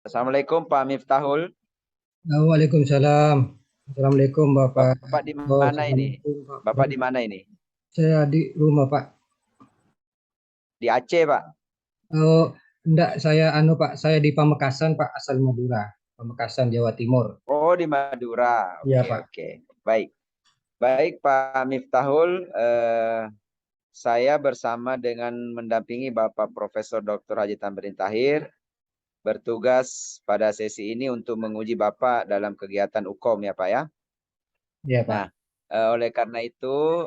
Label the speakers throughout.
Speaker 1: Assalamualaikum Pak Miftahul.
Speaker 2: Waalaikumsalam. Assalamualaikum Bapak.
Speaker 1: Bapak di
Speaker 2: Oh,
Speaker 1: mana ini?
Speaker 2: Assalamualaikum Pak
Speaker 1: Bapak di
Speaker 2: Prof.
Speaker 1: mana ini?
Speaker 2: Saya di rumah Pak.
Speaker 1: Di Aceh, Pak.
Speaker 2: Oh, enggak, saya Pak, saya di Pamekasan Pak, asal Madura. Pamekasan, Jawa Timur.
Speaker 1: Oh, di Madura.
Speaker 2: Iya
Speaker 1: Oke,
Speaker 2: Pak.
Speaker 1: oke. Baik. Baik, Pak Miftahul. Saya bersama dengan mendampingi Bapak Profesor Dr. Haji Tamrin Tahir bertugas pada sesi ini untuk menguji Bapak dalam kegiatan UKOM ya, Pak ya.
Speaker 2: Iya
Speaker 1: Nah,
Speaker 2: Pak.
Speaker 1: oleh karena itu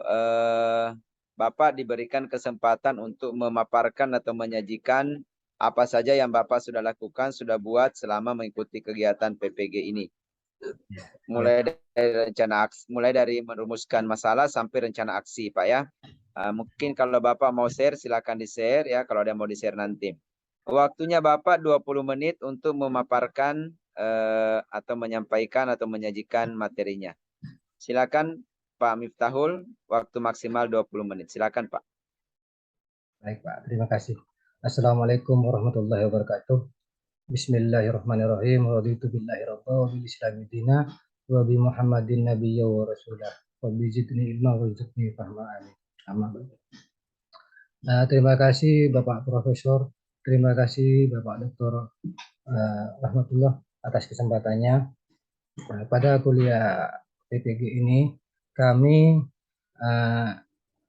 Speaker 1: Bapak diberikan kesempatan untuk memaparkan atau menyajikan apa saja yang Bapak sudah lakukan, sudah buat selama mengikuti kegiatan PPG ini.
Speaker 2: Iya Pak.
Speaker 1: Mulai dari merumuskan masalah sampai rencana aksi, Pak ya. Mungkin kalau Bapak mau share, silakan di-share ya kalau ada yang mau di-share nanti. Waktunya Bapak 20 menit untuk memaparkan atau menyampaikan atau menyajikan materinya. Silakan Pak Miftahul, waktu maksimal 20 menit. Silakan Pak.
Speaker 2: Baik Pak, terima kasih. Assalamualaikum warahmatullahi wabarakatuh. Bismillahirrahmanirrahim. Raditu billahi rabba wa bil islami dina wa bi Muhammadin nabiyya wa rasulah. Wa bi zidni ilma wa zidni fahma. Amin. Amma ba'du. Terima kasih Bapak Profesor, terima kasih Bapak Doktor Rahmatullah atas kesempatannya. Pada kuliah PPG ini kami uh,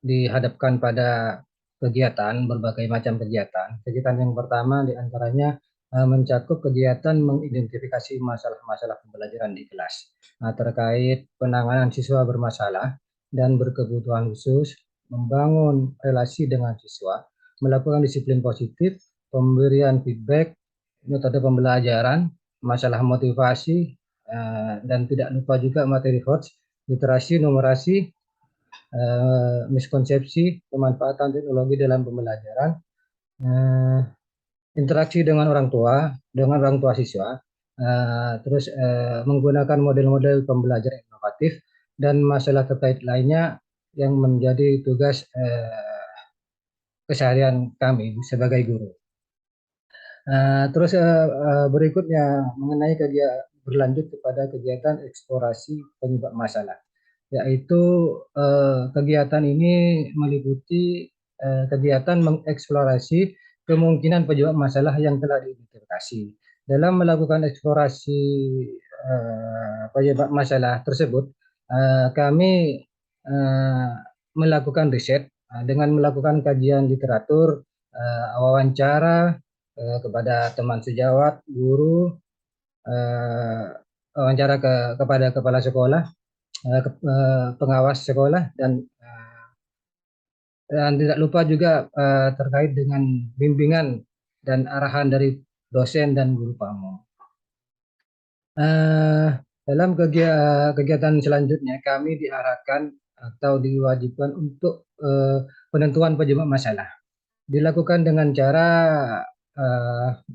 Speaker 2: dihadapkan pada kegiatan, berbagai macam kegiatan. Kegiatan yang pertama diantaranya mencakup kegiatan mengidentifikasi masalah-masalah pembelajaran di kelas terkait penanganan siswa bermasalah dan berkebutuhan khusus, membangun relasi dengan siswa, melakukan disiplin positif, pemberian feedback, metode pembelajaran, masalah motivasi, dan tidak lupa juga materi HOTS, literasi, numerasi, miskonsepsi, pemanfaatan teknologi dalam pembelajaran, eh, interaksi dengan orang tua siswa, terus menggunakan model-model pembelajaran inovatif, dan masalah terkait lainnya yang menjadi tugas keseharian kami sebagai guru. Berikutnya mengenai berlanjut kepada kegiatan eksplorasi penyebab masalah, yaitu kegiatan ini meliputi kegiatan mengeksplorasi kemungkinan penyebab masalah yang telah diidentifikasi. Dalam melakukan eksplorasi penyebab masalah tersebut, kami uh, melakukan riset dengan melakukan kajian literatur, wawancara kepada teman sejawat, guru, eh, wawancara kepada kepala sekolah, pengawas sekolah, dan tidak lupa juga terkait dengan bimbingan dan arahan dari dosen dan guru PAMO. Eh, Dalam kegiatan selanjutnya kami diarahkan atau diwajibkan untuk penentuan penyebab masalah. Dilakukan dengan cara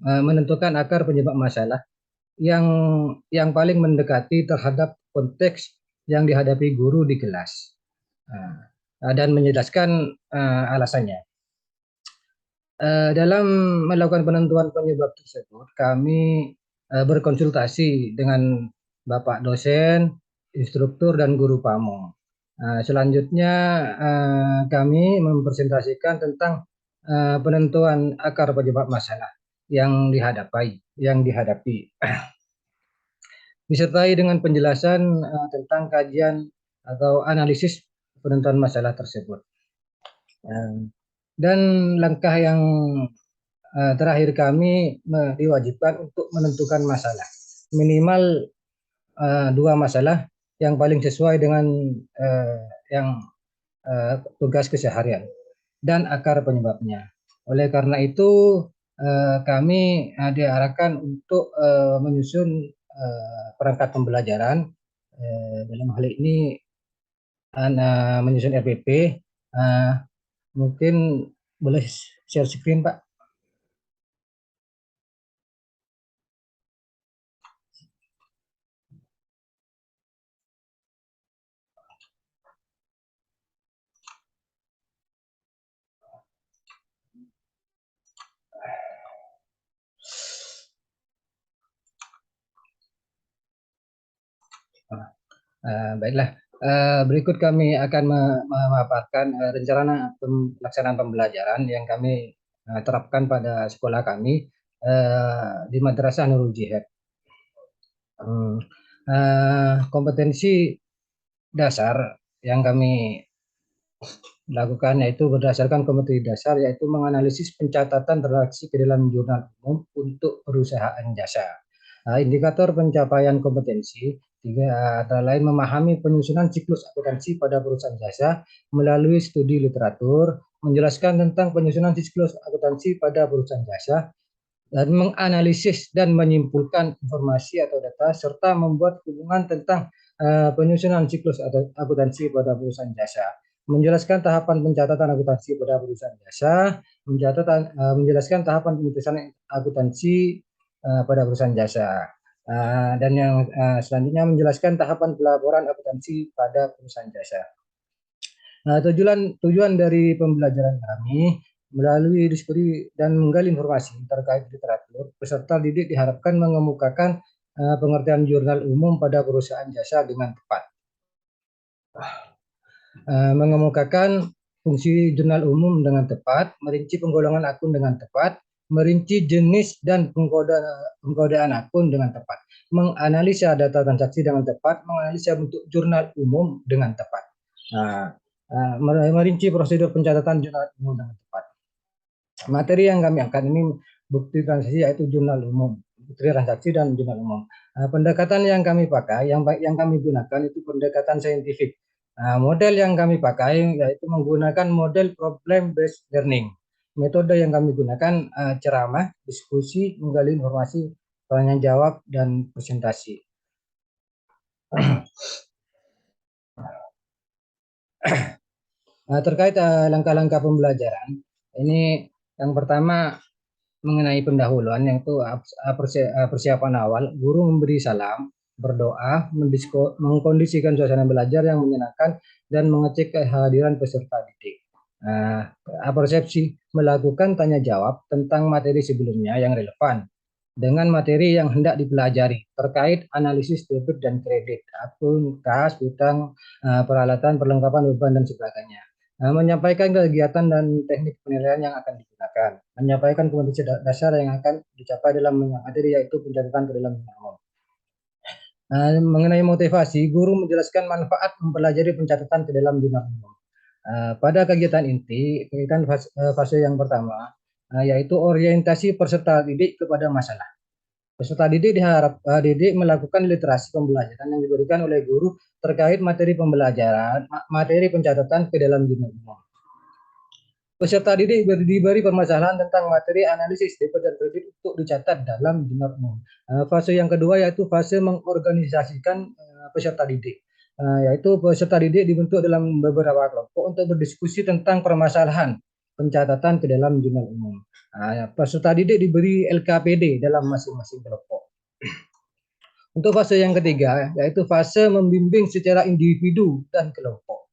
Speaker 2: menentukan akar penyebab masalah yang paling mendekati terhadap konteks yang dihadapi guru di kelas, dan menjelaskan alasannya. Dalam melakukan penentuan penyebab tersebut, kami berkonsultasi dengan Bapak dosen, instruktur, dan guru PAMO. Selanjutnya kami mempresentasikan tentang penentuan akar penyebab masalah yang dihadapi, disertai dengan penjelasan tentang kajian atau analisis penentuan masalah tersebut. Dan langkah yang terakhir kami diwajibkan untuk menentukan masalah. Minimal dua masalah yang paling sesuai dengan yang tugas keseharian dan akar penyebabnya. Oleh karena itu kami diarahkan untuk menyusun perangkat pembelajaran, dalam hal ini menyusun RPP. Mungkin boleh share screen Pak. Baiklah, berikut kami akan memaparkan rencana pelaksanaan pembelajaran yang kami terapkan pada sekolah kami di Madrasah Nurul Jihad. Kompetensi dasar yang kami lakukan yaitu berdasarkan kompetensi dasar, yaitu menganalisis pencatatan transaksi ke dalam jurnal umum untuk perusahaan jasa. Indikator pencapaian kompetensi antara lain memahami penyusunan siklus akuntansi pada perusahaan jasa melalui studi literatur, menjelaskan tentang penyusunan siklus akuntansi pada perusahaan jasa, dan menganalisis dan menyimpulkan informasi atau data, serta membuat hubungan tentang penyusunan siklus akuntansi pada perusahaan jasa, menjelaskan tahapan pencatatan akuntansi pada perusahaan jasa, menjelaskan tahapan pemutusan akuntansi pada perusahaan jasa, dan yang selanjutnya menjelaskan tahapan pelaporan akuntansi pada perusahaan jasa. Tujuan dari pembelajaran kami melalui diskusi dan menggali informasi terkait literatur, peserta didik diharapkan mengemukakan pengertian jurnal umum pada perusahaan jasa dengan tepat. Mengemukakan fungsi jurnal umum dengan tepat, merinci penggolongan akun dengan tepat, merinci jenis dan pengkodaan akun dengan tepat, menganalisa data transaksi dengan tepat, menganalisa bentuk jurnal umum dengan tepat, merinci prosedur pencatatan jurnal umum dengan tepat. Materi yang kami angkat ini bukti transaksi yaitu jurnal umum, bukti transaksi dan jurnal umum. Pendekatan yang kami pakai, yang kami gunakan itu pendekatan saintifik. Model yang kami pakai yaitu menggunakan model problem based learning. Metode yang kami gunakan ceramah, diskusi, menggali informasi, tanya jawab, dan presentasi. Terkait langkah-langkah pembelajaran, ini yang pertama mengenai pendahuluan, yaitu persiapan awal. Guru memberi salam, berdoa, mengkondisikan suasana belajar yang menyenangkan, dan mengecek kehadiran peserta didik. Persepsi, melakukan tanya jawab tentang materi sebelumnya yang relevan dengan materi yang hendak dipelajari terkait analisis debit dan kredit, akun, kas, hutang, peralatan, perlengkapan, beban, dan sebagainya. Menyampaikan kegiatan dan teknik penilaian yang akan digunakan, menyampaikan kompetensi dasar yang akan dicapai dalam materi yaitu pencatatan ke dalam umum. Mengenai motivasi, guru menjelaskan manfaat mempelajari pencatatan ke dalam jurnal umum. Pada kegiatan inti, fase yang pertama yaitu orientasi peserta didik kepada masalah. Peserta didik didik melakukan literasi pembelajaran yang diberikan oleh guru terkait materi pembelajaran, materi pencatatan ke dalam jurnal umum. Peserta didik diberi permasalahan tentang materi analisis debit dan kredit untuk dicatat dalam jurnal umum. Fase yang kedua yaitu fase mengorganisasikan peserta didik. Yaitu peserta didik dibentuk dalam beberapa kelompok untuk berdiskusi tentang permasalahan pencatatan ke dalam jurnal umum. Peserta didik diberi LKPD dalam masing-masing kelompok. Untuk fase yang ketiga, yaitu fase membimbing secara individu dan kelompok.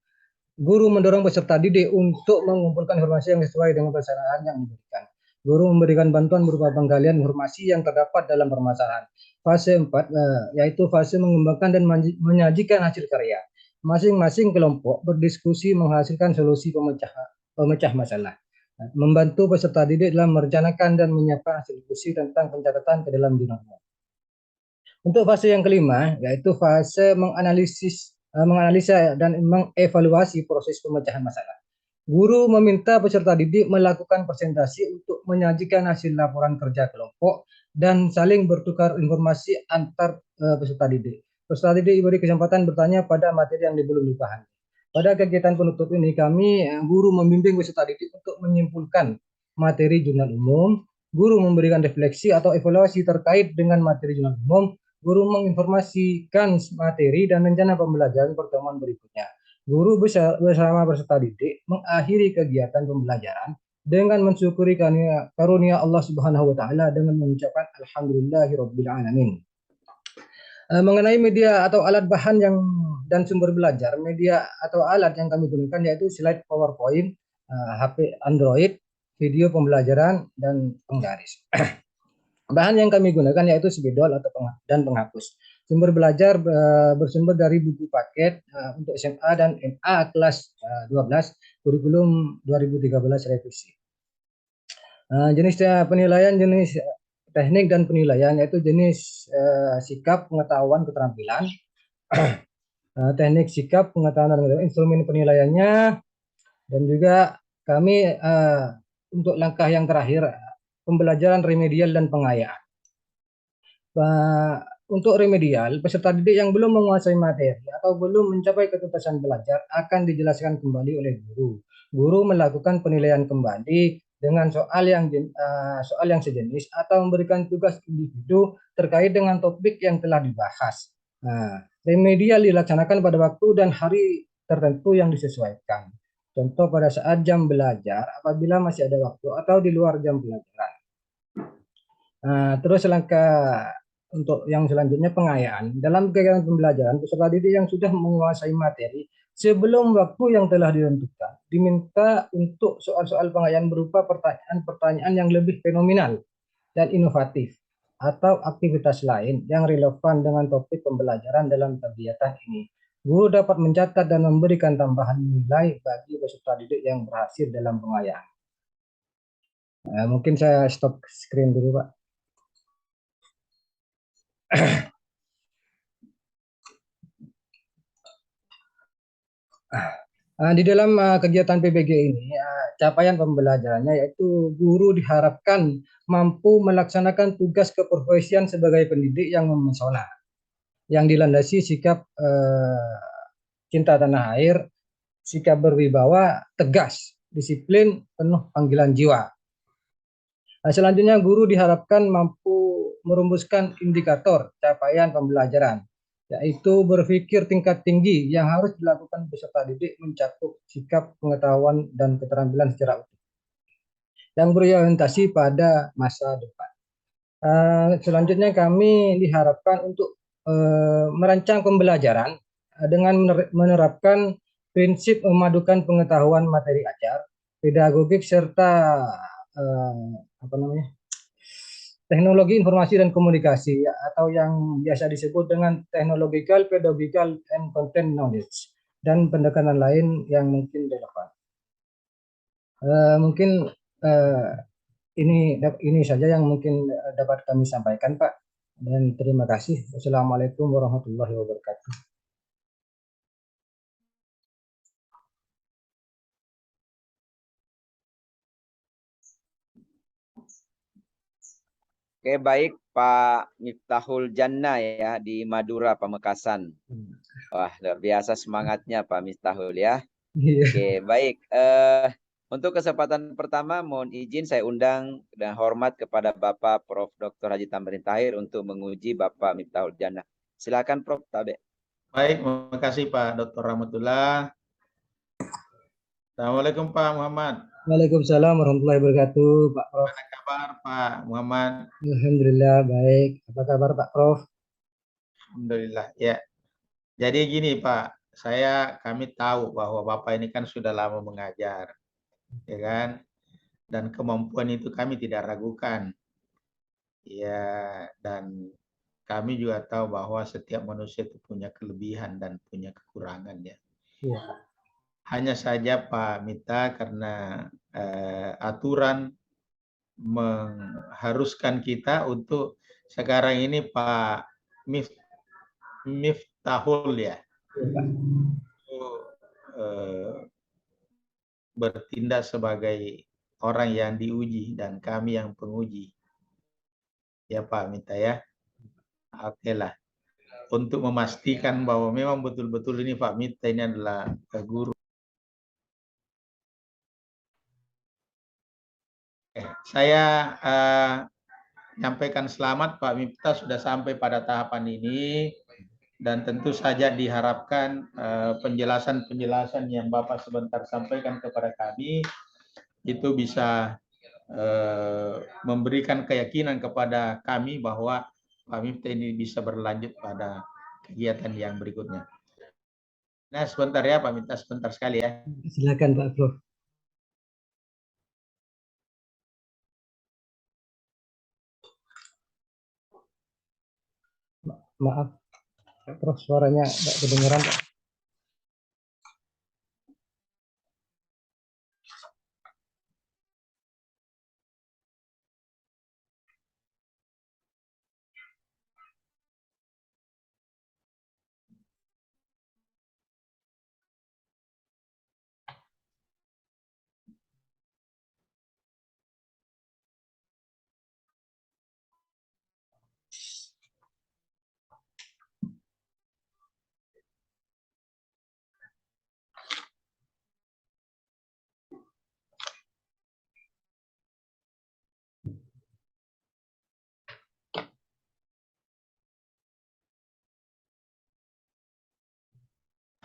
Speaker 2: Guru mendorong peserta didik untuk mengumpulkan informasi yang sesuai dengan permasalahan yang diberikan. Guru memberikan bantuan berupa penggalian informasi yang terdapat dalam permasalahan. Fase 4 yaitu fase mengembangkan dan menyajikan hasil karya. Masing-masing kelompok berdiskusi menghasilkan solusi pemecah masalah. Membantu peserta didik dalam merencanakan dan menyiapkan hasil diskusi tentang pencatatan ke dalam jurnal. Untuk fase yang kelima yaitu fase menganalisa dan mengevaluasi proses pemecahan masalah. Guru meminta peserta didik melakukan presentasi untuk menyajikan hasil laporan kerja kelompok dan saling bertukar informasi antar peserta didik. Peserta didik diberi kesempatan bertanya pada materi yang belum dipahami. Pada kegiatan penutup ini kami guru membimbing peserta didik untuk menyimpulkan materi jurnal umum. Guru memberikan refleksi atau evaluasi terkait dengan materi jurnal umum. Guru menginformasikan materi dan rencana pembelajaran pertemuan berikutnya. Guru bersama peserta didik mengakhiri kegiatan pembelajaran dengan mensyukuri karunia Allah Subhanahu wa taala dengan mengucapkan alhamdulillahirabbil alamin. Mengenai media atau alat bahan dan sumber belajar, media atau alat yang kami gunakan yaitu slide PowerPoint, HP Android, video pembelajaran, dan penggaris. Bahan yang kami gunakan yaitu spidol dan penghapus. Sumber belajar bersumber dari buku paket untuk SMA dan MA kelas 12 kurikulum 2013 revisi. Jenis penilaian jenis teknik dan penilaian yaitu jenis sikap, pengetahuan, keterampilan, teknik sikap, pengetahuan, dan instrumen penilaiannya, dan juga kami untuk langkah yang terakhir pembelajaran remedial dan pengayaan. Untuk remedial, peserta didik yang belum menguasai materi atau belum mencapai ketuntasan belajar akan dijelaskan kembali oleh guru. Guru melakukan penilaian kembali dengan soal yang sejenis atau memberikan tugas individu terkait dengan topik yang telah dibahas. Remedial dilaksanakan pada waktu dan hari tertentu yang disesuaikan. Contoh pada saat jam belajar apabila masih ada waktu atau di luar jam pelajaran. Terus langkah untuk yang selanjutnya pengayaan. Dalam kegiatan pembelajaran, peserta didik yang sudah menguasai materi sebelum waktu yang telah ditentukan diminta untuk soal-soal pengayaan berupa pertanyaan-pertanyaan yang lebih fenomenal dan inovatif atau aktivitas lain yang relevan dengan topik pembelajaran dalam kegiatan ini. Guru dapat mencatat dan memberikan tambahan nilai bagi peserta didik yang berhasil dalam pengayaan. Mungkin saya stop screen dulu, Pak. Di dalam kegiatan PBG ini, capaian pembelajarannya yaitu guru diharapkan mampu melaksanakan tugas keprofesian sebagai pendidik yang memesona, yang dilandasi sikap cinta tanah air, sikap berwibawa, tegas, disiplin, penuh panggilan jiwa. Selanjutnya guru diharapkan mampu merumuskan indikator capaian pembelajaran, yaitu berpikir tingkat tinggi yang harus dilakukan peserta didik mencakup sikap, pengetahuan, dan keterampilan secara utuh yang berorientasi pada masa depan. Selanjutnya kami diharapkan untuk merancang pembelajaran dengan menerapkan prinsip memadukan pengetahuan materi ajar, pedagogik, serta teknologi informasi dan komunikasi atau yang biasa disebut dengan technological, pedagogical, and content knowledge, dan pendekatan lain yang mungkin relevan. Mungkin ini saja yang mungkin dapat kami sampaikan, Pak. Dan terima kasih. Wassalamualaikum warahmatullahi wabarakatuh.
Speaker 1: Oke, baik Pak Miftahul Jannah ya di Madura, Pamekasan. Wah, luar biasa semangatnya Pak Miftahul ya. Oke, baik. Untuk kesempatan pertama mohon izin saya undang dan hormat kepada Bapak Prof. Dr. Haji Tamrin Tahir untuk menguji Bapak Miftahul Jannah. Silakan Prof. Tabe.
Speaker 3: Baik, terima kasih Pak Dr. Rahmatullah. Assalamualaikum Pak Muhammad.
Speaker 2: Waalaikumsalam warahmatullahi wabarakatuh, Pak Prof.
Speaker 3: Apa kabar Pak Muhammad?
Speaker 2: Alhamdulillah baik. Apa kabar Pak Prof?
Speaker 3: Alhamdulillah ya. Jadi gini Pak, kami tahu bahwa Bapak ini kan sudah lama mengajar, ya kan? Dan kemampuan itu kami tidak ragukan. Ya, dan kami juga tahu bahwa setiap manusia itu punya kelebihan dan punya kekurangan ya.
Speaker 2: Ya.
Speaker 3: Hanya saja Pak Mita karena aturan mengharuskan kita untuk sekarang ini Pak Miftahul ya, bertindak sebagai orang yang diuji dan kami yang penguji. Ya Pak Mita ya. Oke lah. Untuk memastikan bahwa memang betul-betul ini Pak Mita ini adalah guru. Saya menyampaikan selamat Pak Mifta sudah sampai pada tahapan ini, dan tentu saja diharapkan penjelasan-penjelasan yang Bapak sebentar sampaikan kepada kami itu bisa memberikan keyakinan kepada kami bahwa Pak Mifta ini bisa berlanjut pada kegiatan yang berikutnya. Nah sebentar ya Pak Mifta, sebentar sekali ya.
Speaker 2: Silakan Pak Prof. Maaf. Prof, suaranya nggak kedengeran, Pak.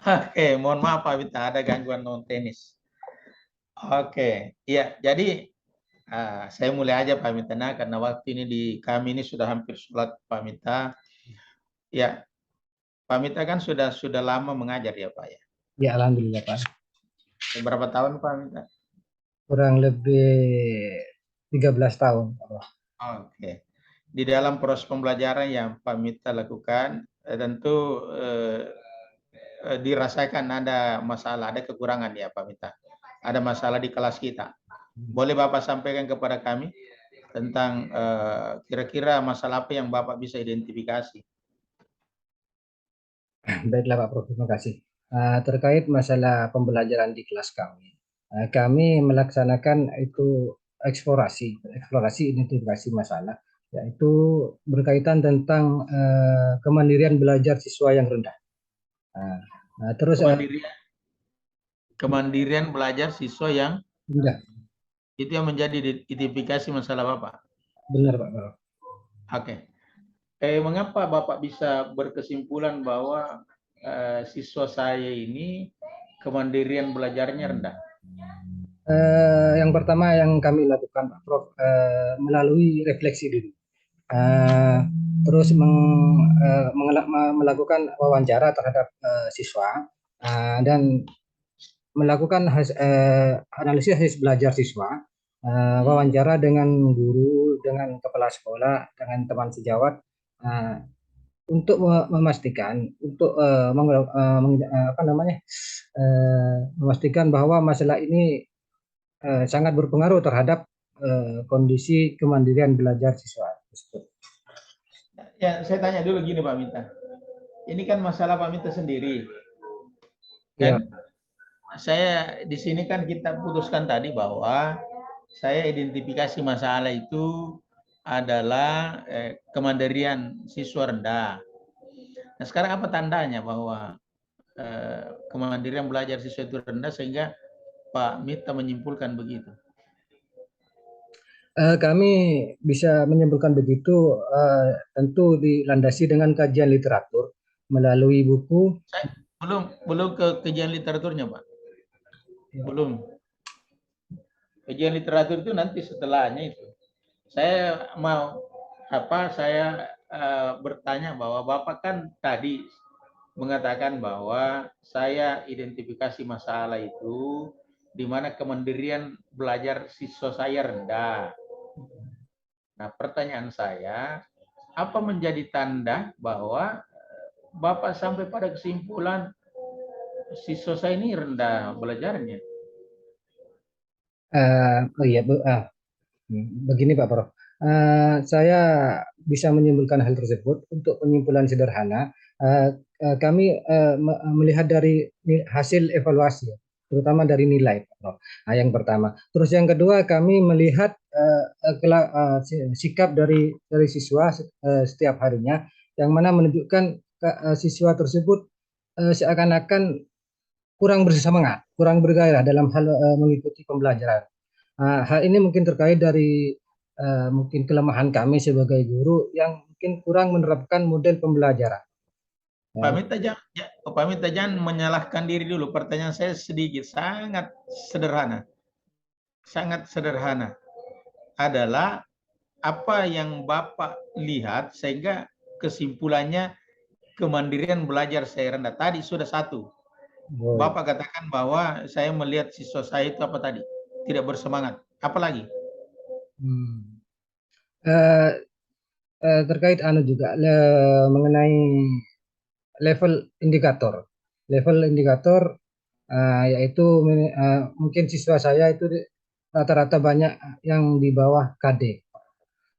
Speaker 3: Oke, mohon maaf Pak Wita, ada gangguan non tenis. Oke, iya. Jadi saya mulai aja Pak Mita, karena waktu ini di kami ini sudah hampir sholat Pak Mita. Ya, Pak Mita kan sudah lama mengajar ya Pak ya.
Speaker 2: Ya, alhamdulillah, Pak.
Speaker 3: Berapa tahun Pak Mita?
Speaker 2: Kurang lebih 13 tahun, Pak.
Speaker 3: Oke. Di dalam proses pembelajaran yang Pak Mita lakukan, tentu dirasakan ada masalah, ada kekurangan ya Pak Mita. Ada masalah di kelas kita. Boleh Bapak sampaikan kepada kami tentang kira-kira masalah apa yang Bapak bisa identifikasi?
Speaker 2: Baiklah Pak Prof, terima kasih. Terkait masalah pembelajaran di kelas kami, kami melaksanakan itu eksplorasi identifikasi masalah, yaitu berkaitan tentang kemandirian belajar siswa yang rendah. Terus
Speaker 3: Kemandirian belajar siswa yang
Speaker 2: rendah,
Speaker 3: itu yang menjadi identifikasi masalah Bapak.
Speaker 2: benar Pak Prof.
Speaker 3: Oke. Mengapa Bapak bisa berkesimpulan bahwa siswa saya ini kemandirian belajarnya rendah?
Speaker 2: Yang pertama yang kami lakukan Pak Prof, melalui refleksi dulu. Terus melakukan wawancara terhadap siswa dan melakukan analisis hasil belajar siswa, wawancara dengan guru, dengan kepala sekolah, dengan teman sejawat, untuk memastikan, untuk memastikan bahwa masalah ini sangat berpengaruh terhadap kondisi kemandirian belajar siswa tersebut.
Speaker 3: Ya, saya tanya dulu gini Pak Mita. Ini kan masalah Pak Mita sendiri. Kan saya di sini kan kita putuskan tadi bahwa saya identifikasi masalah itu adalah kemandirian siswa rendah. Nah, sekarang apa tandanya bahwa kemandirian belajar siswa itu rendah sehingga Pak Mita menyimpulkan begitu?
Speaker 2: Kami bisa menyimpulkan begitu, tentu dilandasi dengan kajian literatur melalui buku.
Speaker 3: Belum ke kajian literaturnya Pak. Ya. Belum. Kajian literatur itu nanti setelahnya itu. Saya mau saya bertanya bahwa Bapak kan tadi mengatakan bahwa saya identifikasi masalah itu di mana kemandirian belajar siswa saya rendah. Nah, pertanyaan saya, apa menjadi tanda bahwa Bapak sampai pada kesimpulan siswa saya ini rendah belajarnya?
Speaker 2: Begini Pak Prof, saya bisa menyimpulkan hal tersebut. Untuk penyimpulan sederhana, kami melihat dari hasil evaluasi, terutama dari nilai Pak Prof. Yang pertama. Terus yang kedua, kami melihat sikap dari siswa setiap harinya, yang mana menunjukkan siswa tersebut seakan-akan kurang bersemangat, kurang bergairah dalam hal mengikuti pembelajaran. Hal ini mungkin terkait dari mungkin kelemahan kami sebagai guru yang mungkin kurang menerapkan model pembelajaran.
Speaker 3: Pak Mita jangan menyalahkan diri dulu. Pertanyaan saya sedikit, sangat sederhana. Sangat sederhana. Adalah apa yang Bapak lihat sehingga kesimpulannya kemandirian belajar saya rendah. Tadi sudah satu. Bapak katakan bahwa saya melihat siswa saya itu apa tadi? Tidak bersemangat. Apa lagi?
Speaker 2: Terkait juga mengenai level indikator. Level indikator yaitu mungkin siswa saya itu rata-rata banyak yang di bawah KD.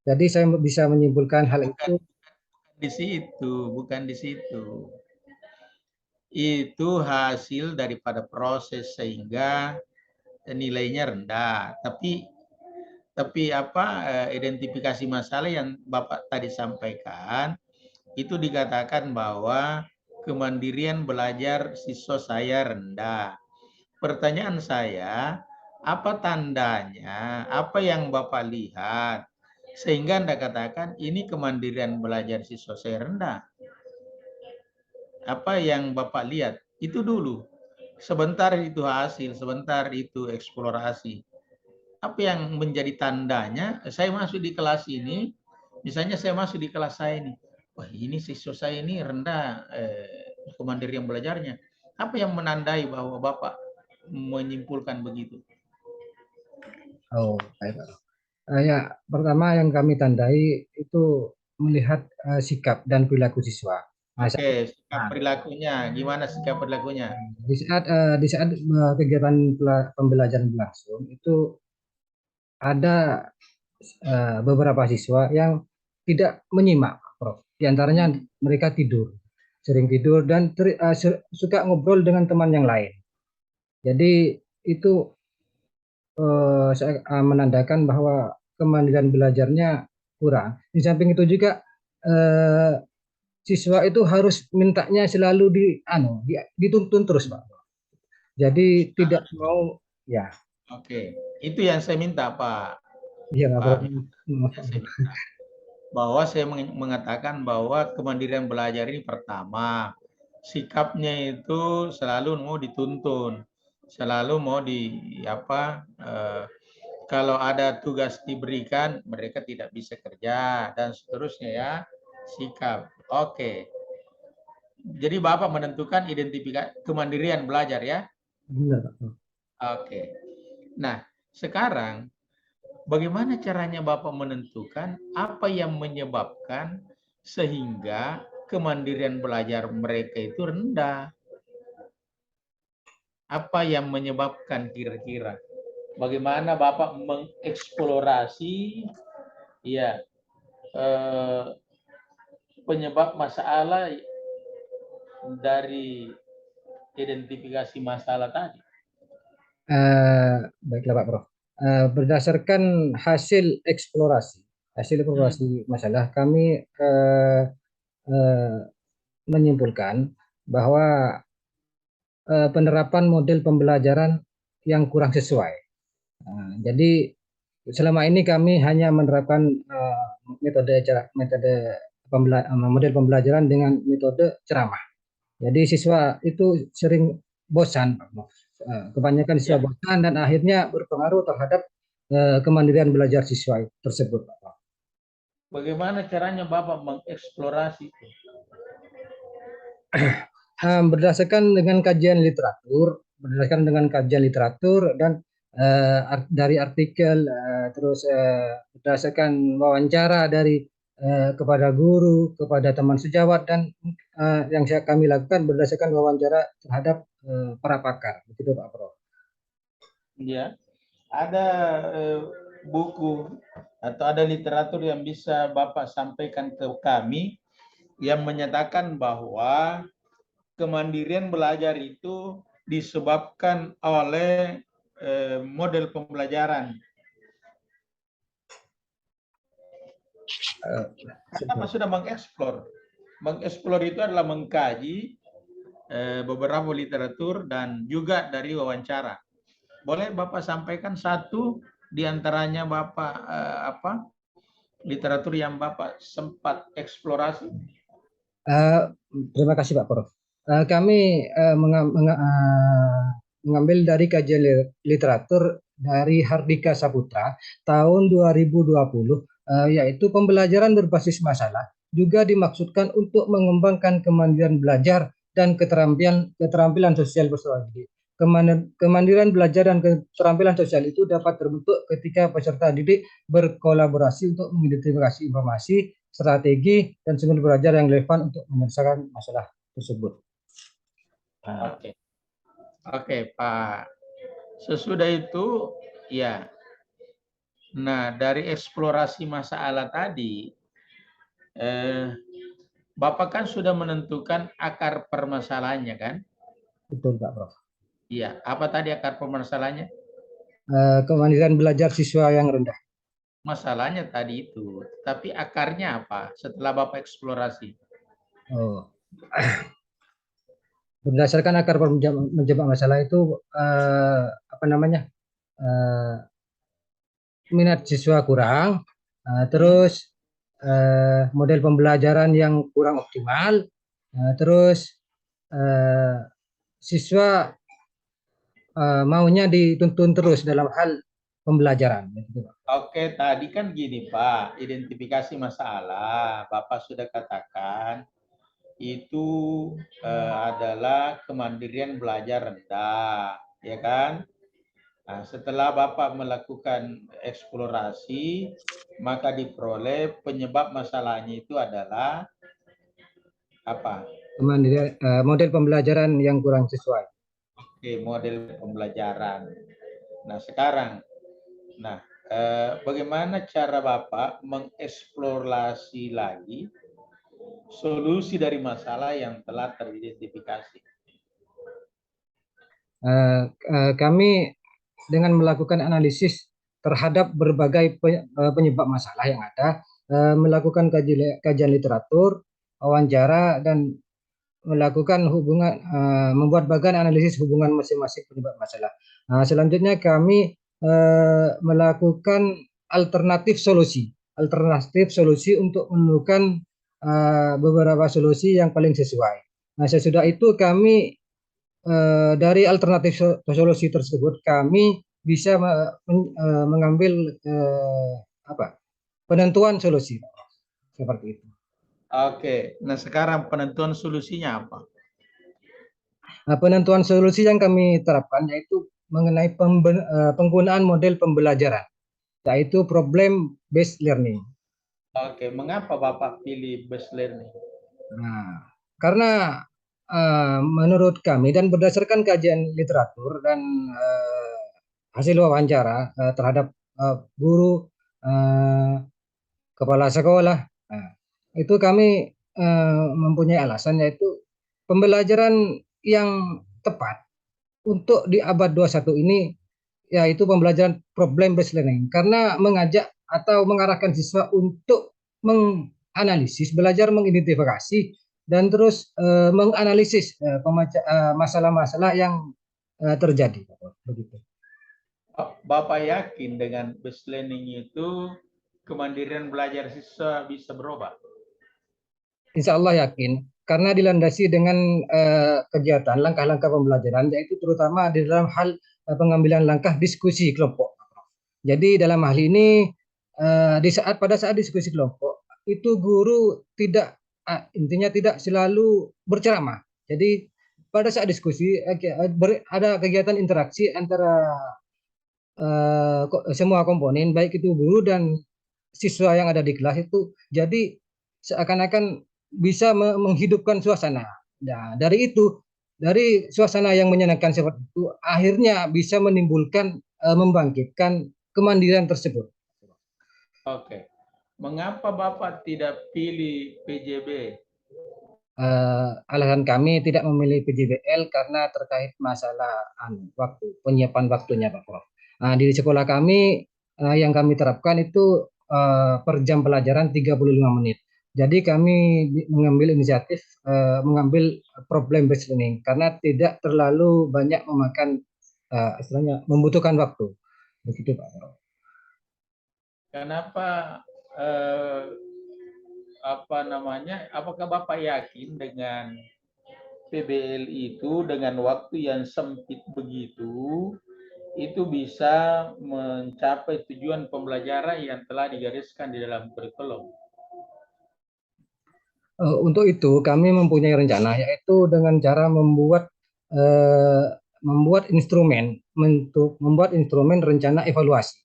Speaker 2: Jadi saya bisa menyimpulkan hal itu.
Speaker 3: Di situ, bukan di situ. Itu hasil daripada proses sehingga nilainya rendah. Tapi identifikasi masalah yang Bapak tadi sampaikan itu dikatakan bahwa kemandirian belajar siswa saya rendah. Pertanyaan saya, apa tandanya? Apa yang Bapak lihat sehingga Anda katakan ini kemandirian belajar siswa saya rendah? Apa yang Bapak lihat? Itu dulu. Sebentar itu hasil, sebentar itu eksplorasi. Apa yang menjadi tandanya? Saya masuk di kelas ini, misalnya saya masuk di kelas saya ini, wah ini siswa saya ini rendah kemandirian belajarnya. Apa yang menandai bahwa Bapak menyimpulkan begitu?
Speaker 2: Oh, baik, Pak. Ya, pertama yang kami tandai itu melihat sikap dan perilaku siswa.
Speaker 3: Oke, sikap perilakunya, gimana sikap perilakunya?
Speaker 2: Di saat kegiatan pembelajaran berlangsung itu ada beberapa siswa yang tidak menyimak, Prof. Di antaranya mereka tidur, sering tidur dan suka ngobrol dengan teman yang lain. Jadi itu saya menandakan bahwa kemandirian belajarnya kurang. Di samping itu juga siswa itu harus mintanya selalu dituntun terus, Pak. Jadi tidak mau ya.
Speaker 3: Oke, itu yang saya minta, Pak.
Speaker 2: Iya, Pak.
Speaker 3: Bahwa saya mengatakan bahwa kemandirian belajar ini pertama, sikapnya itu selalu mau dituntun, selalu mau kalau ada tugas diberikan mereka tidak bisa kerja dan seterusnya ya, sikap. Oke. Jadi Bapak menentukan identifikasi kemandirian belajar ya.
Speaker 2: Benar, Pak.
Speaker 3: Oke. Nah, sekarang bagaimana caranya Bapak menentukan apa yang menyebabkan sehingga kemandirian belajar mereka itu rendah? Apa yang menyebabkan kira-kira? Bagaimana Bapak mengeksplorasi penyebab masalah dari identifikasi masalah tadi?
Speaker 2: Baiklah, Pak Prof. Berdasarkan hasil eksplorasi masalah, kami menyimpulkan bahwa penerapan model pembelajaran yang kurang sesuai. Jadi selama ini kami hanya menerapkan model pembelajaran dengan metode ceramah. Jadi siswa itu sering bosan, kebanyakan siswa bosan dan akhirnya berpengaruh terhadap kemandirian belajar siswa tersebut.
Speaker 3: Bagaimana caranya Bapak mengeksplorasi itu?
Speaker 2: Berdasarkan dengan kajian literatur dan dari artikel, terus berdasarkan wawancara dari kepada guru, kepada teman sejawat, dan yang kami lakukan berdasarkan wawancara terhadap para pakar, begitu Pak Prof.
Speaker 3: Ya, ada buku atau ada literatur yang bisa Bapak sampaikan ke kami yang menyatakan bahwa kemandirian belajar itu disebabkan oleh model pembelajaran. Apa sudah mengeksplor? Mengeksplor itu adalah mengkaji beberapa literatur dan juga dari wawancara. Boleh Bapak sampaikan satu di antaranya Bapak literatur yang Bapak sempat eksplorasi?
Speaker 2: Terima kasih Pak Prof. Kami mengambil dari kajian literatur dari Hardika Saputra tahun 2020, yaitu pembelajaran berbasis masalah juga dimaksudkan untuk mengembangkan kemandirian belajar dan keterampilan sosial peserta didik. Kemandirian belajar dan keterampilan sosial itu dapat terbentuk ketika peserta didik berkolaborasi untuk mengidentifikasi informasi, strategi, dan sumber belajar yang relevan untuk menyelesaikan masalah tersebut.
Speaker 3: Oke. Oke, Pak. Sesudah itu, ya. Nah, dari eksplorasi masalah tadi, Bapak kan sudah menentukan akar permasalahannya kan?
Speaker 2: Betul Pak Prof.
Speaker 3: Iya. Apa tadi akar permasalahannya?
Speaker 2: Kemandirian belajar siswa yang rendah.
Speaker 3: Masalahnya tadi itu. Tapi akarnya apa setelah Bapak eksplorasi?
Speaker 2: Oh. Berdasarkan akar menjebak masalah itu apa namanya, minat siswa kurang, terus model pembelajaran yang kurang optimal, terus siswa maunya dituntun terus dalam hal pembelajaran.
Speaker 3: Oke, tadi kan gini Pak, identifikasi masalah. Bapak sudah katakan itu adalah kemandirian belajar rendah, ya kan? Nah, setelah Bapak melakukan eksplorasi, maka diperoleh penyebab masalahnya itu adalah apa?
Speaker 2: Kemandirian, model pembelajaran yang kurang sesuai.
Speaker 3: Oke, model pembelajaran. Nah, sekarang, bagaimana cara Bapak mengeksplorasi lagi solusi dari masalah yang telah teridentifikasi?
Speaker 2: Kami dengan melakukan analisis terhadap berbagai penyebab masalah yang ada, melakukan kajian literatur, wawancara, dan melakukan membuat bagan analisis hubungan masing-masing penyebab masalah. Selanjutnya kami melakukan alternatif solusi untuk menemukan beberapa solusi yang paling sesuai. Nah, sesudah itu kami dari alternatif solusi tersebut kami bisa mengambil penentuan solusi seperti itu.
Speaker 3: Oke, nah sekarang penentuan solusinya apa?
Speaker 2: Nah, penentuan solusi yang kami terapkan yaitu mengenai penggunaan model pembelajaran, yaitu problem based learning.
Speaker 3: Oke, mengapa Bapak pilih based learning?
Speaker 2: Nah, karena menurut kami dan berdasarkan kajian literatur dan hasil wawancara terhadap guru, kepala sekolah, nah, itu kami mempunyai alasan yaitu pembelajaran yang tepat untuk di abad 21 ini yaitu pembelajaran problem based learning, karena mengajak atau mengarahkan siswa untuk menganalisis, belajar mengidentifikasi dan terus menganalisis masalah-masalah yang terjadi begitu.
Speaker 3: Bapak yakin dengan based learning itu kemandirian belajar siswa bisa berubah?
Speaker 2: Insya Allah yakin, karena dilandasi dengan kegiatan langkah-langkah pembelajaran, yaitu terutama di dalam hal pengambilan langkah diskusi kelompok. Jadi dalam hal ini pada saat diskusi kelompok itu guru tidak intinya tidak selalu berceramah. Jadi pada saat diskusi ada kegiatan interaksi antara semua komponen, baik itu guru dan siswa yang ada di kelas itu. Jadi seakan-akan bisa menghidupkan suasana. Nah, dari suasana yang menyenangkan seperti itu, akhirnya bisa menimbulkan membangkitkan kemandirian tersebut.
Speaker 3: Oke. Mengapa Bapak tidak pilih PJB?
Speaker 2: Alasan kami tidak memilih PJBL karena terkait masalah penyiapan waktunya, Pak Prof. Di sekolah kami yang kami terapkan itu per jam pelajaran 35 menit. Jadi kami mengambil inisiatif mengambil problem based learning karena tidak terlalu banyak memakan istilahnya membutuhkan waktu. Begitu, Pak Prof.
Speaker 3: Kenapa apakah Bapak yakin dengan PBL itu dengan waktu yang sempit begitu itu bisa mencapai tujuan pembelajaran yang telah digariskan di dalam kurikulum?
Speaker 2: Untuk itu kami mempunyai rencana yaitu dengan cara membuat instrumen rencana evaluasi,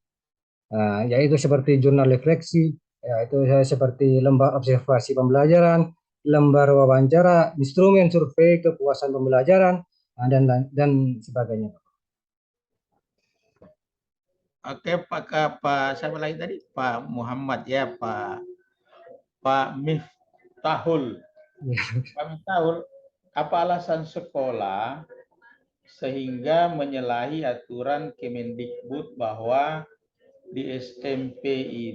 Speaker 2: yaitu seperti jurnal refleksi, yaitu seperti lembar observasi pembelajaran, lembar wawancara, instrumen survei kepuasan pembelajaran, dan sebagainya.
Speaker 3: Oke, Pak siapa lagi tadi? Pak Muhammad ya, Pak Miftahul. Pak Miftahul, apa alasan sekolah sehingga menyalahi aturan Kemendikbud bahwa di SMP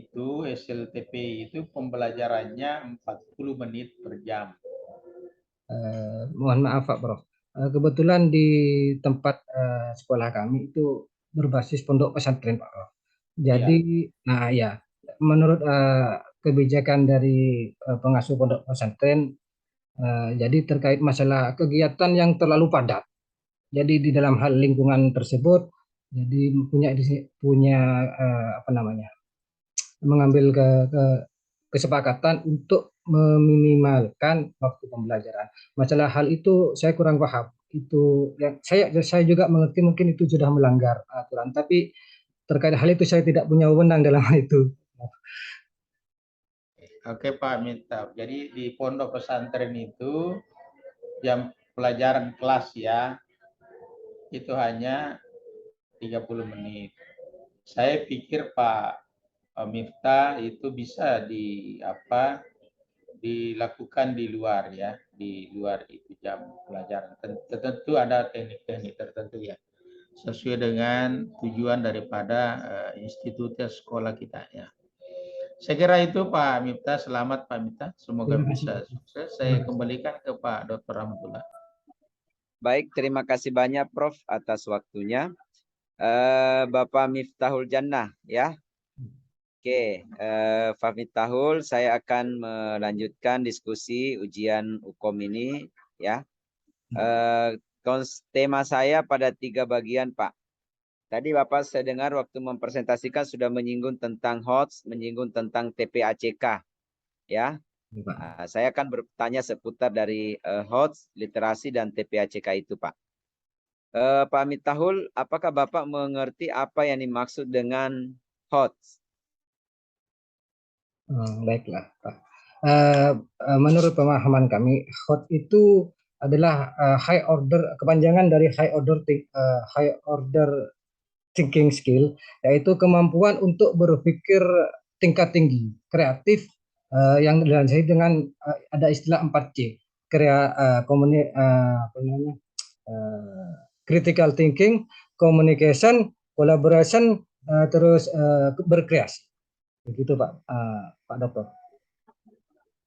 Speaker 3: itu, SLTP itu pembelajarannya 40 menit per jam?
Speaker 2: Mohon maaf Pak Prof. Kebetulan di tempat sekolah kami itu berbasis pondok pesantren Pak Prof. Jadi, nah ya, menurut kebijakan dari pengasuh pondok pesantren, jadi terkait masalah kegiatan yang terlalu padat. Jadi di dalam hal lingkungan tersebut, jadi punya apa namanya, mengambil kesepakatan untuk meminimalkan waktu pembelajaran. Masalah hal itu saya kurang paham. Itu yang saya juga mengerti mungkin itu sudah melanggar aturan, tapi terkait hal itu saya tidak punya wewenang dalam hal itu.
Speaker 3: Oke Pak Miftahul. Jadi di pondok pesantren itu jam pelajaran kelas ya, itu hanya 30 menit. Saya pikir Pak Miftah itu bisa dilakukan di luar ya, di luar itu jam pelajaran. Tentu ada teknik-teknik tertentu ya, sesuai dengan tujuan daripada institusi sekolah kita ya. Saya kira itu Pak Miftah. Selamat Pak Miftah, semoga
Speaker 2: Terima kasih.
Speaker 3: bisa sukses. Saya kembalikan ke Pak Dr. Rahmatullah.
Speaker 1: Baik, terima kasih banyak Prof atas waktunya. Bapak Miftahul Jannah ya. Oke, Pak Miftahul, saya akan melanjutkan diskusi ujian UKOM ini ya. Tema saya pada 3 bagian Pak. Tadi Bapak saya dengar waktu mempresentasikan sudah menyinggung tentang HOTS, menyinggung tentang TPACK ya. Saya akan bertanya seputar dari HOTS, literasi dan TPACK itu Pak. Pak Miftahul, apakah Bapak mengerti apa yang dimaksud dengan HOTS?
Speaker 2: Baiklah, Pak. Menurut pemahaman kami, HOT itu adalah high order, kepanjangan dari high order thinking skill, yaitu kemampuan untuk berpikir tingkat tinggi, kreatif, yang dilandasi dengan ada istilah 4C, critical thinking, communication, collaboration, terus berkreasi. Begitu Pak Dokter.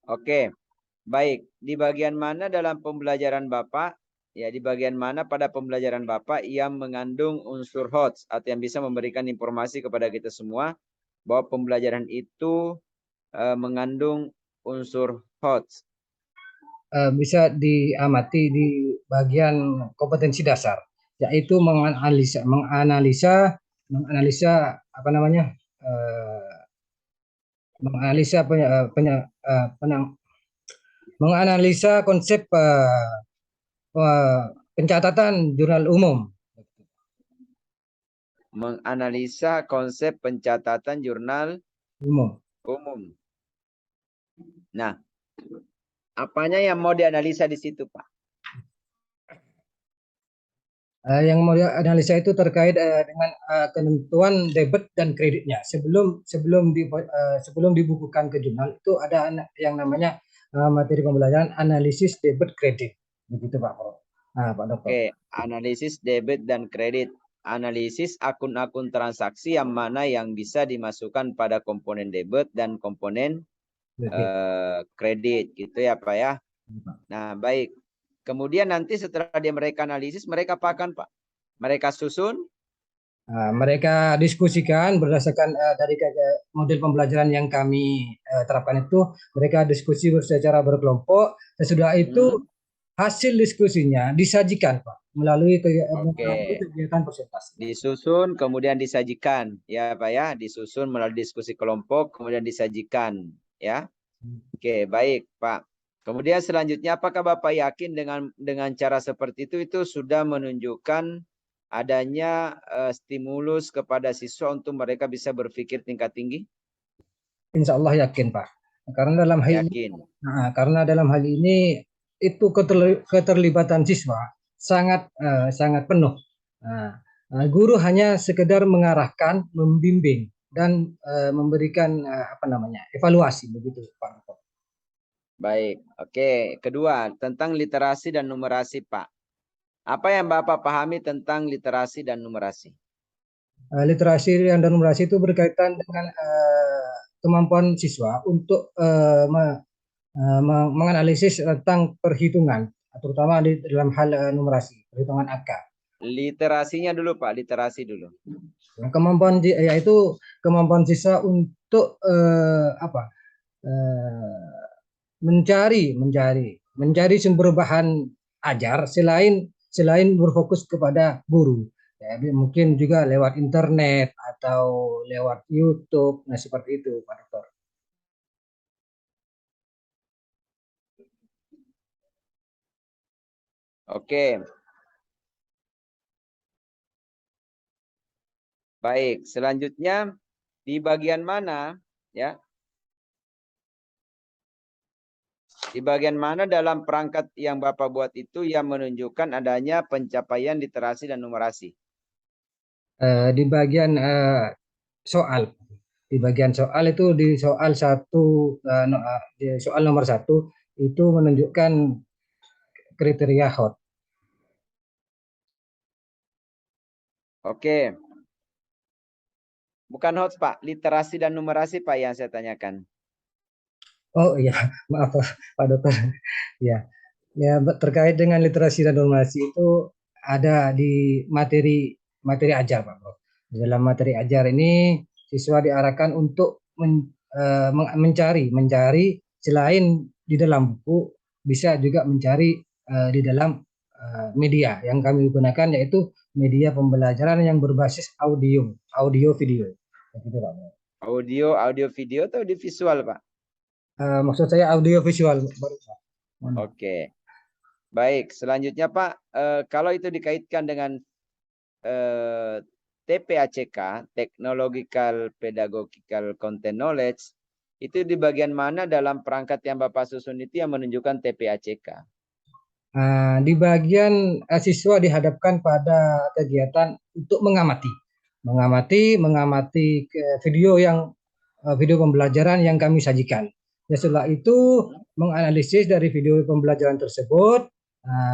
Speaker 1: Oke, baik. Di bagian mana dalam pembelajaran Bapak, ya di bagian mana pada pembelajaran Bapak yang mengandung unsur HOTS atau yang bisa memberikan informasi kepada kita semua bahwa pembelajaran itu mengandung unsur HOTS?
Speaker 2: Bisa diamati di bagian kompetensi dasar, yaitu menganalisa apa namanya, menganalisa konsep pencatatan jurnal umum.
Speaker 1: Menganalisa konsep pencatatan jurnal umum. Nah, apanya yang mau dianalisa di situ, Pak?
Speaker 2: Yang mau dianalisa itu terkait dengan ketentuan debit dan kreditnya. Sebelum dibukukan ke jurnal itu ada yang namanya materi pembelajaran analisis debit kredit. Begitu Pak Prof. Pak Dokter.
Speaker 1: Oke, analisis debit dan kredit. Analisis akun-akun transaksi yang mana yang bisa dimasukkan pada komponen debit dan komponen kredit gitu ya Pak ya. Nah baik, kemudian nanti setelah mereka analisis, mereka apakan Pak? Mereka susun?
Speaker 2: Mereka diskusikan berdasarkan dari model pembelajaran yang kami terapkan itu, mereka diskusi secara berkelompok. Sesudah itu hasil diskusinya disajikan Pak melalui kegiatan presentasi.
Speaker 1: Disusun kemudian disajikan ya Pak ya, disusun melalui diskusi kelompok kemudian disajikan ya. Oke, baik Pak. Kemudian selanjutnya apakah Bapak yakin dengan cara seperti itu sudah menunjukkan adanya stimulus kepada siswa untuk mereka bisa berpikir tingkat tinggi?
Speaker 2: Insya Allah yakin Pak. Karena dalam hal ini,
Speaker 1: Yakin.
Speaker 2: karena dalam hal ini itu keterlibatan siswa sangat penuh. Guru hanya sekedar mengarahkan, membimbing dan memberikan evaluasi begitu Pak.
Speaker 1: Baik. Oke. Kedua, tentang literasi dan numerasi, Pak. Apa yang Bapak pahami tentang literasi dan numerasi?
Speaker 2: Literasi dan numerasi itu berkaitan dengan kemampuan siswa untuk menganalisis tentang perhitungan, terutama di dalam hal numerasi, perhitungan angka.
Speaker 1: Literasinya dulu, Pak. Literasi dulu.
Speaker 2: Kemampuan yaitu kemampuan siswa untuk mencari sumber bahan ajar selain berfokus kepada guru. Ya, mungkin juga lewat internet atau lewat YouTube, nah seperti itu Pak Dokter.
Speaker 1: Oke. Baik, selanjutnya di bagian mana ya? Di bagian mana dalam perangkat yang Bapak buat itu yang menunjukkan adanya pencapaian literasi dan numerasi?
Speaker 2: Di bagian soal. Di bagian soal itu di soal di soal nomor 1 itu menunjukkan kriteria HOT.
Speaker 1: Oke. Bukan HOT, Pak. Literasi dan numerasi, Pak, yang saya tanyakan.
Speaker 2: Oh iya, maaf Pak Dokter. Ya, terkait dengan literasi dan numerasi itu ada di materi ajar Pak Bro. Dalam materi ajar ini siswa diarahkan untuk mencari selain di dalam buku, bisa juga mencari di dalam media yang kami gunakan, yaitu media pembelajaran yang berbasis audio video. Begitu Pak.
Speaker 1: Audio video atau di visual, Pak?
Speaker 2: Maksud saya audio visual baru Pak.
Speaker 1: Oke. Baik, selanjutnya Pak, kalau itu dikaitkan dengan TPACK, Technological Pedagogical Content Knowledge, itu di bagian mana dalam perangkat yang Bapak susun itu yang menunjukkan TPACK?
Speaker 2: Di bagian siswa dihadapkan pada kegiatan untuk mengamati video pembelajaran yang kami sajikan. Ya, setelah itu menganalisis dari video pembelajaran tersebut,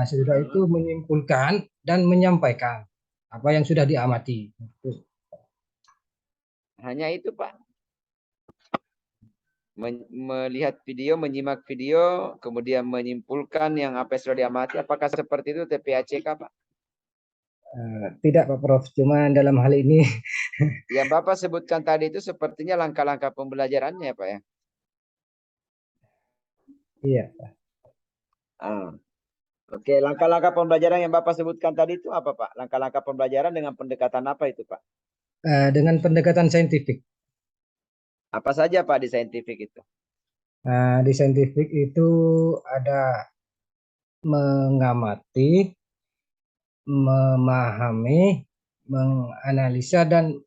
Speaker 2: setelah itu menyimpulkan dan menyampaikan apa yang sudah diamati.
Speaker 1: Hanya itu, Pak. Melihat video, menyimak video, kemudian menyimpulkan yang apa yang sudah diamati. Apakah seperti itu TPACK, Pak?
Speaker 2: Tidak Pak Prof, cuma dalam hal ini
Speaker 1: yang Bapak sebutkan tadi itu sepertinya langkah-langkah pembelajarannya, Pak ya?
Speaker 2: Iya.
Speaker 1: Oke, langkah-langkah pembelajaran yang Bapak sebutkan tadi itu apa, Pak? Langkah-langkah pembelajaran dengan pendekatan apa itu, Pak?
Speaker 2: Dengan pendekatan saintifik.
Speaker 1: Apa saja, Pak, di saintifik itu?
Speaker 2: Di saintifik itu ada mengamati, memahami, menganalisa, dan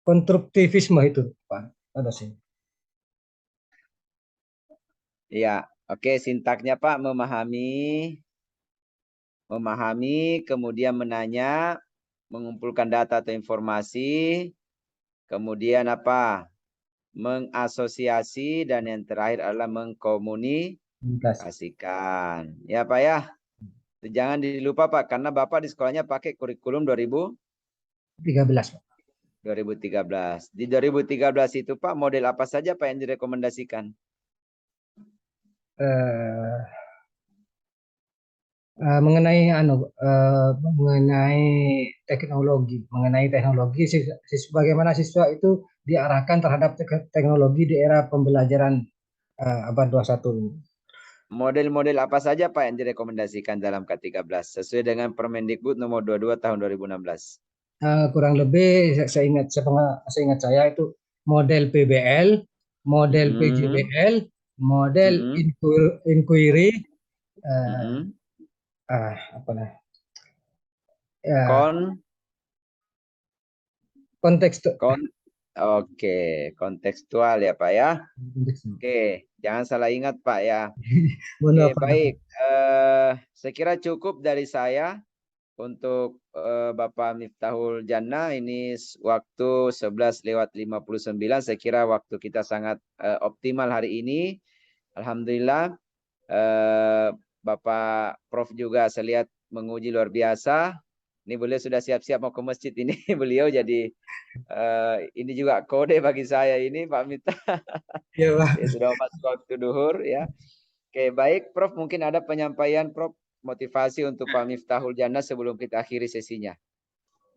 Speaker 2: konstruktivisme itu Pak. Ada sih.
Speaker 1: Iya, oke, sintaknya Pak, memahami, kemudian menanya, mengumpulkan data atau informasi, kemudian apa? Mengasosiasi, dan yang terakhir adalah mengkomunikasikan. Ya, Pak ya. Jangan dilupa, Pak, karena Bapak di sekolahnya pakai kurikulum
Speaker 2: 13, Pak.
Speaker 1: 2013. Di 2013 itu, Pak, model apa saja, Pak, yang direkomendasikan?
Speaker 2: Mengenai teknologi, bagaimana siswa itu diarahkan terhadap teknologi di era pembelajaran abad 21 ini.
Speaker 1: Model-model apa saja, Pak, yang direkomendasikan dalam K13 sesuai dengan Permendikbud nomor 22 tahun 2016?
Speaker 2: Kurang lebih seingat saya itu model PBL, model PJBL, model inquiry,
Speaker 1: Oke, kontekstual ya Pak ya. Oke, jangan salah ingat Pak ya.
Speaker 2: Mohon
Speaker 1: Oke,
Speaker 2: maaf, Pak.
Speaker 1: baik. Saya kira cukup dari saya untuk Bapak Miftahul Jannah. Ini waktu 11:59. Saya kira waktu kita sangat optimal hari ini. Alhamdulillah. Bapak Prof juga saya lihat menguji luar biasa. Ini beliau sudah siap-siap mau ke masjid ini. Beliau jadi ini juga kode bagi saya ini Pak Miftah.
Speaker 2: Ya, Pak.
Speaker 1: Ya, sudah masuk waktu duhur ya. Oke, baik Prof, mungkin ada penyampaian Prof motivasi untuk Pak Miftahul Jannah sebelum kita akhiri sesinya.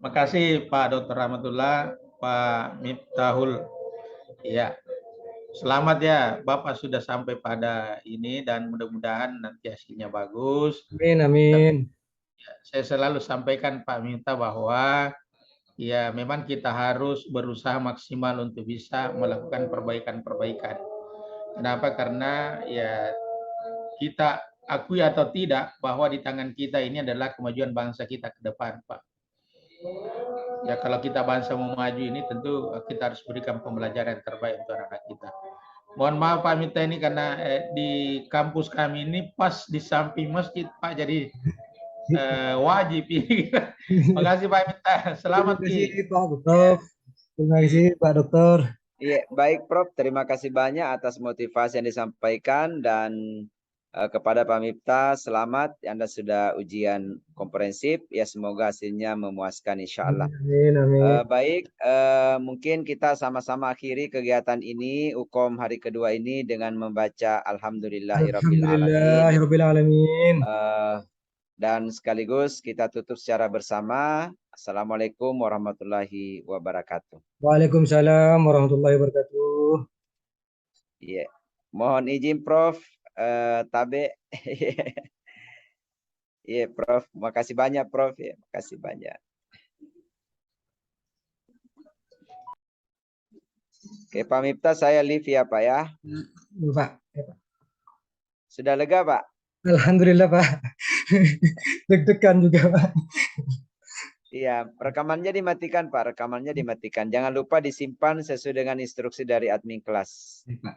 Speaker 3: Makasih Pak Dr. Rahmatullah, Pak Miftahul. Ya, selamat ya Bapak sudah sampai pada ini dan mudah-mudahan nanti hasilnya bagus.
Speaker 2: Amin, amin.
Speaker 3: Saya selalu sampaikan Pak Miftah bahwa ya memang kita harus berusaha maksimal untuk bisa melakukan perbaikan-perbaikan. Kenapa? Karena ya kita akui atau tidak bahwa di tangan kita ini adalah kemajuan bangsa kita ke depan, Pak. Ya kalau kita bangsa mau maju ini tentu kita harus berikan pembelajaran yang terbaik untuk anak-anak kita. Mohon maaf Pak Miftah ini karena di kampus kami ini pas di samping masjid Pak, jadi wajib ini. Terima kasih Pak Miftah. Selamat
Speaker 2: Terima kasih
Speaker 3: Ki.
Speaker 2: Pak Prof. Terima kasih Pak Dokter.
Speaker 1: Iya, baik Prof. Terima kasih banyak atas motivasi yang disampaikan dan kepada Pak Miftah selamat. Anda sudah ujian komprehensif. Ya semoga hasilnya memuaskan insya Allah.
Speaker 2: Amin, amin.
Speaker 1: Baik, mungkin kita sama-sama akhiri kegiatan ini Ukom hari kedua ini dengan membaca Alhamdulillahirabbil alamin.
Speaker 2: Alhamdulillahirabbil alamin.
Speaker 1: Dan sekaligus kita tutup secara bersama. Assalamualaikum warahmatullahi wabarakatuh.
Speaker 2: Waalaikumsalam warahmatullahi wabarakatuh.
Speaker 1: Iya. Mohon izin Prof. Tabe. Iya Prof. Makasih banyak Prof. Ya, makasih banyak. Oke Pak Miftah saya live ya Pak ya.
Speaker 2: Pak.
Speaker 1: Sudah lega Pak?
Speaker 2: Alhamdulillah Pak. Deg-degan juga Pak.
Speaker 1: Iya, rekamannya dimatikan Pak, rekamannya dimatikan. Jangan lupa disimpan sesuai dengan instruksi dari admin kelas.